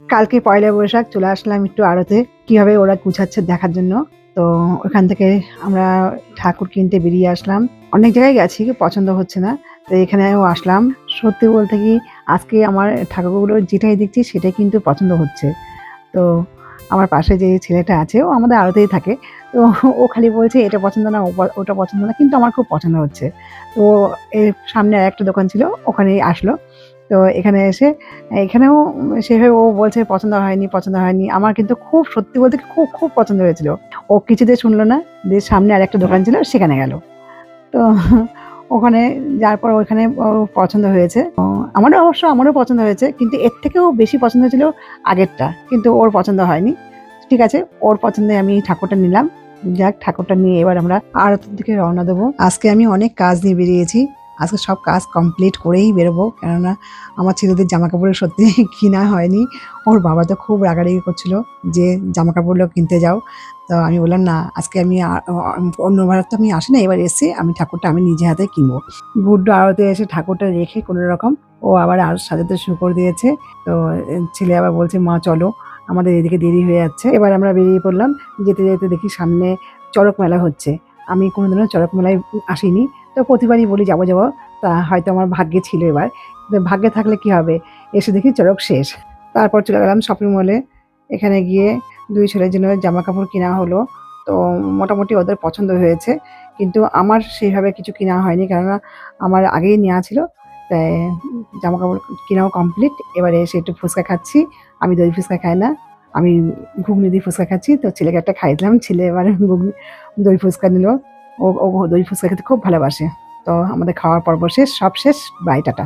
কালকে পয়লা বৈশাখ চলে আসলাম একটু আড়তে কিভাবে ওরা গুছাচ্ছে দেখার জন্য। তো ওখান থেকে আমরা ঠাকুর কিনতে বেরিয়ে আসলাম। অনেক জায়গায় গেছি, পছন্দ হচ্ছে না, তো এখানেও আসলাম। সত্যি বলতে কি, আজকে আমার ঠাকুরগুলো যেটাই দেখছি সেটাই কিন্তু পছন্দ হচ্ছে। তো আমার পাশে যে ছেলেটা আছে ও আমাদের আড়তেই থাকে। তো ও খালি বলছে এটা পছন্দ না, ওটা পছন্দ না, কিন্তু আমার খুব পছন্দ হচ্ছে। তো এর সামনে আরেকটা দোকান ছিল, ওখানেই আসলো। তো এখানে এসে এখানেও সেভাবে ও বলছে পছন্দ হয়নি, পছন্দ হয়নি। আমার কিন্তু খুব, সত্যি বলতে কি, খুব, খুব পছন্দ হয়েছিল। ও কিছুতেই শুনলো না। দিয়ে সামনে আরেকটা দোকান ছিল, সেখানে গেল। তো ওখানে যাওয়ার পর ওখানে ওর পছন্দ হয়েছে। আমারও পছন্দ হয়েছে, কিন্তু এর থেকেও বেশি পছন্দ হয়েছিল আগেরটা। কিন্তু ওর পছন্দ হয়নি। ঠিক আছে, ওর পছন্দে আমি ঠাকুরটা নিলাম। যাক, ঠাকুরটা নিয়ে এবার আমরা আরতির দিকে রওনা দেবো। আজকে আমি অনেক কাজ নিয়ে বেরিয়েছি। আজকে সব কাজ কমপ্লিট করেই বেরোবো, কেননা আমার ছেলেদের জামা কাপড় সত্যি কিনা হয়নি। ওর বাবা তো খুব রাগারাগি করছিল যে জামা কাপড়গুলো কিনতে যাও। তো আমি বললাম না, আজকে আমি অন্যবার তো আমি আসি না, এবার এসে আমি ঠাকুরটা আমি নিজে হাতে কিনবো। গুড্ডু আড়তে এসে ঠাকুরটা রেখে কোনো রকম ও আবার আর সাজাতে শুরু করে দিয়েছে। তো ছেলে আবার বলছে, মা চলো, আমাদের এদিকে দেরি হয়ে যাচ্ছে। এবার আমরা বেরিয়ে পড়লাম। যেতে যেতে দেখি সামনে চড়ক মেলা হচ্ছে। আমি কোনোদিনও চড়ক মেলায় আসিনি। তো প্রতিবারই বলি যাবো যাবো, তা হয়তো আমার ভাগ্যে ছিল এবার। তো ভাগ্যে থাকলে কি হবে, এসে দেখি চড়ক শেষ। তারপর চলে গেলাম শপিং মলে। এখানে গিয়ে দুই ছেলের জন্য জামা কাপড় কেনা হলো। তো মোটামুটি ওদের পছন্দ হয়েছে, কিন্তু আমার সেইভাবে কিছু কেনা হয়নি, কেননা আমার আগেই নেওয়া ছিল। তাই জামা কাপড় কেনাও কমপ্লিট। এবারে এসে একটু ফুচকা খাচ্ছি। আমি দই ফুচকা খাই না, আমি ঘুগনি দিয়ে ফুচকা খাচ্ছি। তো ছেলেকে একটা খাইয়ে দিলাম, ছেলে এবারে দই ফুচকা নিল। ও ও দই ফুচকা খেতে খুব ভালোবাসে। তো আমাদের খাওয়ার পর্ব শেষ, সব শেষ। Bye, tata.